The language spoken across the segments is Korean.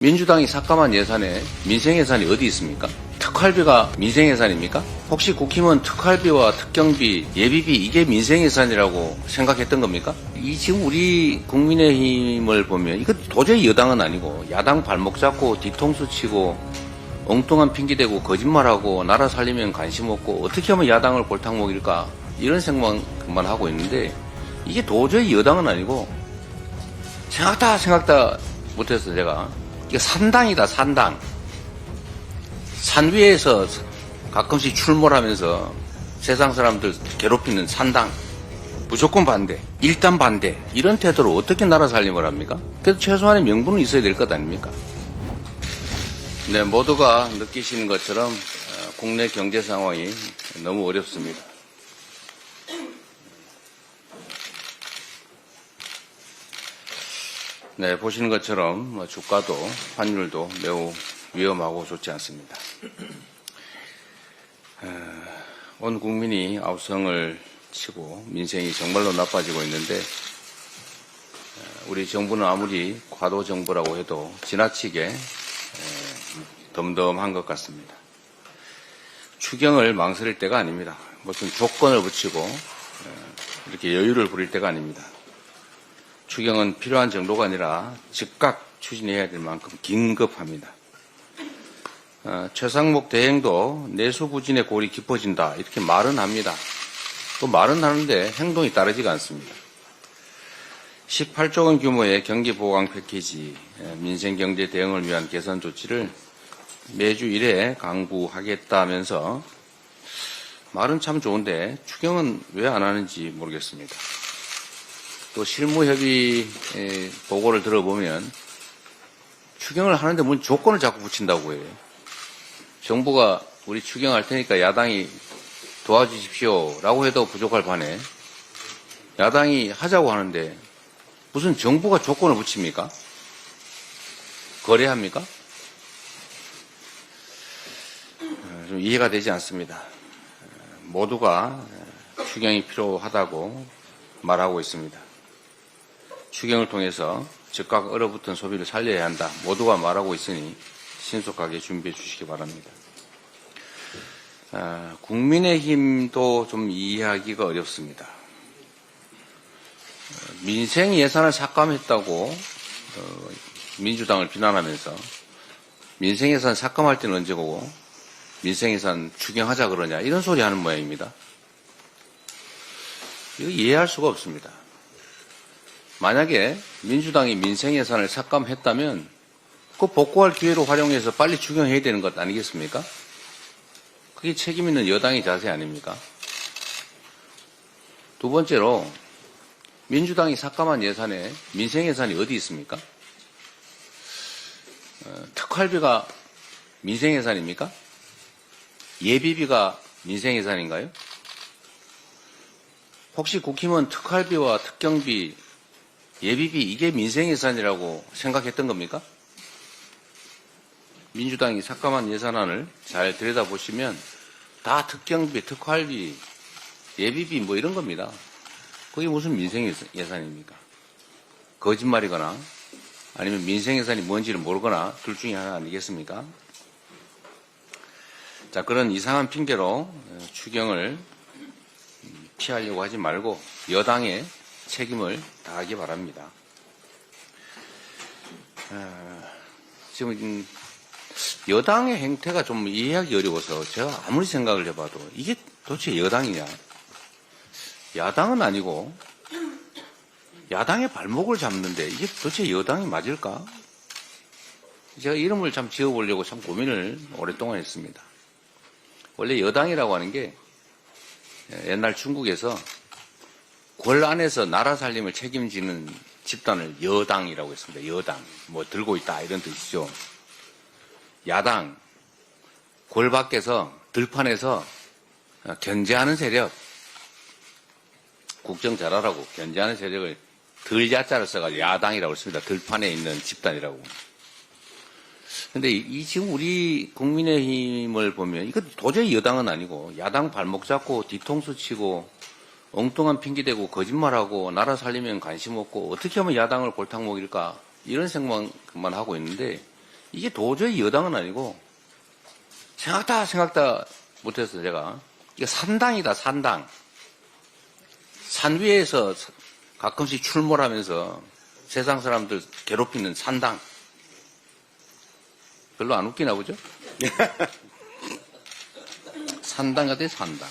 민주당이 삭감한 예산에 민생예산이 어디 있습니까? 특활비가 민생예산입니까? 혹시 국힘은 특활비와 특경비, 예비비 이게 민생예산이라고 생각했던 겁니까? 이 지금 우리 국민의힘을 보면 이거 도저히 여당은 아니고 야당 발목 잡고 뒤통수 치고 엉뚱한 핑계대고 거짓말하고 나라 살리면 관심 없고 어떻게 하면 야당을 골탕 먹일까 이런 생각만 하고 있는데 이게 도저히 여당은 아니고 생각다 못했어 제가. 이거 산당이다, 산당. 산 위에서 가끔씩 출몰하면서 세상 사람들 괴롭히는 산당. 무조건 반대, 일단 반대. 이런 태도로 어떻게 나라 살림을 합니까? 그래도 최소한의 명분은 있어야 될 것 아닙니까? 네, 모두가 느끼시는 것처럼 국내 경제 상황이 너무 어렵습니다. 네, 보시는 것처럼 주가도 환율도 매우 위험하고 좋지 않습니다. 온 국민이 아우성을 치고 민생이 정말로 나빠지고 있는데 우리 정부는 아무리 과도 정부라고 해도 지나치게 덤덤한 것 같습니다. 추경을 망설일 때가 아닙니다. 무슨 조건을 붙이고 이렇게 여유를 부릴 때가 아닙니다. 추경은 필요한 정도가 아니라 즉각 추진해야 될 만큼 긴급합니다. 최상목 대행도 내수부진의 골이 깊어진다 이렇게 말은 합니다. 또 말은 하는데 행동이 따르지가 않습니다. 18조 원 규모의 경기보강 패키지, 민생경제 대응을 위한 개선 조치를 매주 1회 강구하겠다면서 말은 참 좋은데 추경은 왜 안 하는지 모르겠습니다. 또 실무협의 보고를 들어보면 추경을 하는데 뭔 조건을 자꾸 붙인다고 해요. 정부가 우리 추경할 테니까 야당이 도와주십시오라고 해도 부족할 판에 야당이 하자고 하는데 무슨 정부가 조건을 붙입니까? 거래합니까? 좀 이해가 되지 않습니다. 모두가 추경이 필요하다고 말하고 있습니다. 추경을 통해서 즉각 얼어붙은 소비를 살려야 한다. 모두가 말하고 있으니 신속하게 준비해 주시기 바랍니다. 국민의힘도 좀 이해하기가 어렵습니다. 민생 예산을 삭감했다고 민주당을 비난하면서 민생 예산 삭감할 때는 언제고 민생 예산 추경하자 그러냐 이런 소리 하는 모양입니다. 이거 이해할 수가 없습니다. 만약에 민주당이 민생 예산을 삭감했다면 그 복구할 기회로 활용해서 빨리 추경해야 되는 것 아니겠습니까? 그게 책임 있는 여당의 자세 아닙니까? 두 번째로 민주당이 삭감한 예산에 민생 예산이 어디 있습니까? 특활비가 민생 예산입니까? 예비비가 민생 예산인가요? 혹시 국힘은 특활비와 특경비, 예비비 이게 민생예산이라고 생각했던 겁니까? 민주당이 삭감한 예산안을 잘 들여다보시면 다 특경비, 특활비, 예비비 뭐 이런 겁니다. 그게 무슨 민생예산입니까? 거짓말이거나 아니면 민생예산이 뭔지를 모르거나 둘 중에 하나 아니겠습니까? 자, 그런 이상한 핑계로 추경을 피하려고 하지 말고 여당의 책임을 다하기 바랍니다. 지금 여당의 행태가 좀 이해하기 어려워서 제가 아무리 생각을 해봐도 이게 도대체 여당이냐? 야당은 아니고 야당의 발목을 잡는데 이게 도대체 여당이 맞을까? 제가 이름을 참 지어보려고 참 고민을 오랫동안 했습니다. 원래 여당이라고 하는 게 옛날 중국에서 궐 안에서 나라 살림을 책임지는 집단을 여당이라고 했습니다. 여당. 뭐 들고 있다 이런 뜻이죠. 야당. 궐 밖에서 들판에서 견제하는 세력. 국정 잘하라고 견제하는 세력을 들야자를 써가지고 야당이라고 했습니다. 들판에 있는 집단이라고. 근데 이 지금 우리 국민의힘을 보면 이거 도저히 여당은 아니고 야당 발목 잡고 뒤통수 치고 엉뚱한 핑계대고 거짓말하고 나라 살리면 관심 없고 어떻게 하면 야당을 골탕 먹일까 이런 생각만 하고 있는데 이게 도저히 여당은 아니고 생각다 못했어요. 제가 이게 산당이다. 산당. 산 위에서 가끔씩 출몰하면서 세상 사람들 괴롭히는 산당. 별로 안 웃기나 보죠? 산당 같아, 산당.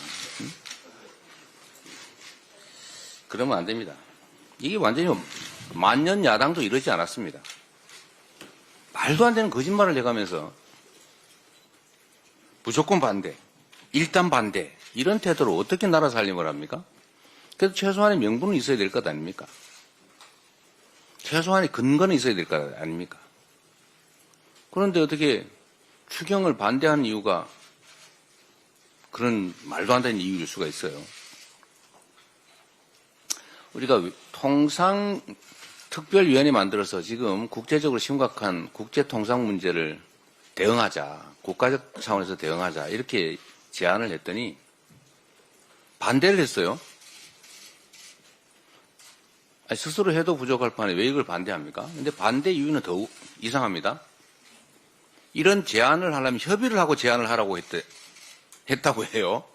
그러면 안 됩니다. 이게 완전히 만년 야당도 이러지 않았습니다. 말도 안 되는 거짓말을 해가면서 무조건 반대, 일단 반대, 이런 태도로 어떻게 나라 살림을 합니까? 그래도 최소한의 명분은 있어야 될 것 아닙니까? 최소한의 근거는 있어야 될 것 아닙니까? 그런데 어떻게 추경을 반대하는 이유가 그런 말도 안 되는 이유일 수가 있어요. 우리가 통상특별위원회 만들어서 지금 국제적으로 심각한 국제통상 문제를 대응하자, 국가적 차원에서 대응하자 이렇게 제안을 했더니 반대를 했어요. 아니, 스스로 해도 부족할 판에 왜 이걸 반대합니까? 근데 반대 이유는 더욱 이상합니다. 이런 제안을 하려면 협의를 하고 제안을 하라고 했다고 해요.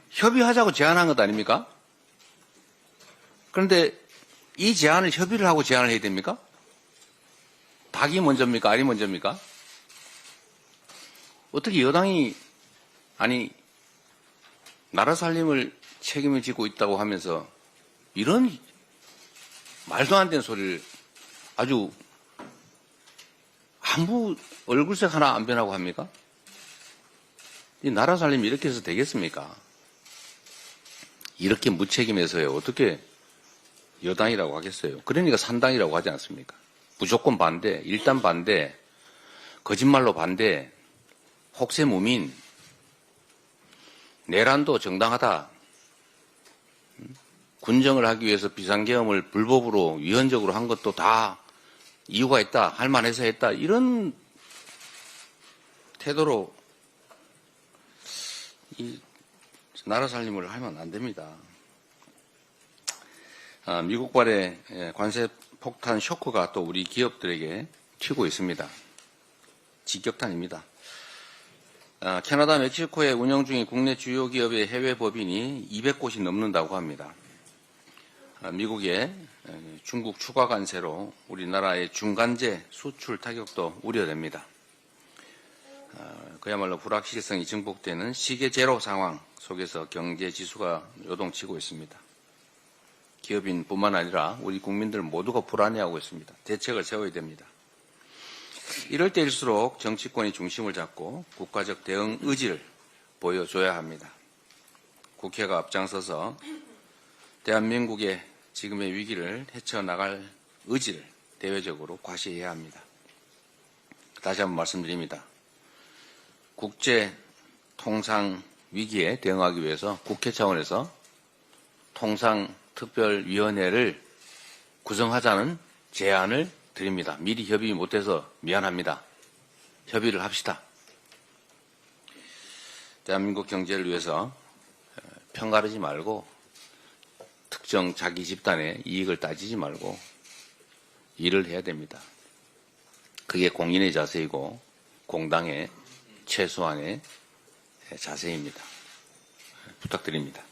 협의하자고 제안한 것 아닙니까? 그런데 이 제안을 협의를 하고 제안을 해야 됩니까? 닭이 먼저입니까? 알이 먼저입니까? 어떻게 여당이, 아니, 나라 살림을 책임을 지고 있다고 하면서 이런 말도 안 되는 소리를 아주 아무 얼굴색 하나 안 변하고 합니까? 이 나라 살림이 이렇게 해서 되겠습니까? 이렇게 무책임해서요. 어떻게 여당이라고 하겠어요? 그러니까 산당이라고 하지 않습니까? 무조건 반대, 일단 반대, 거짓말로 반대, 혹세무민, 내란도 정당하다. 군정을 하기 위해서 비상계엄을 불법으로 위헌적으로 한 것도 다 이유가 있다. 할 만해서 했다. 이런 태도로 이 나라 살림을 하면 안 됩니다. 미국발의 관세 폭탄 쇼크가 또 우리 기업들에게 튀고 있습니다. 직격탄입니다. 캐나다, 멕시코에 운영 중인 국내 주요 기업의 해외 법인이 200곳이 넘는다고 합니다. 미국의 중국 추가 관세로 우리나라의 중간재 수출 타격도 우려됩니다. 그야말로 불확실성이 증폭되는 시계 제로 상황 속에서 경제 지수가 요동치고 있습니다. 기업인뿐만 아니라 우리 국민들 모두가 불안해하고 있습니다. 대책을 세워야 됩니다. 이럴 때일수록 정치권이 중심을 잡고 국가적 대응 의지를 보여줘야 합니다. 국회가 앞장서서 대한민국의 지금의 위기를 헤쳐나갈 의지를 대외적으로 과시해야 합니다. 다시 한번 말씀드립니다. 국제 통상 위기에 대응하기 위해서 국회 차원에서 통상특별위원회를 구성하자는 제안을 드립니다. 미리 협의 못해서 미안합니다. 협의를 합시다. 대한민국 경제를 위해서 편가르지 말고 특정 자기 집단의 이익을 따지지 말고 일을 해야 됩니다. 그게 공인의 자세이고 공당의 최소한의 자세입니다. 부탁드립니다.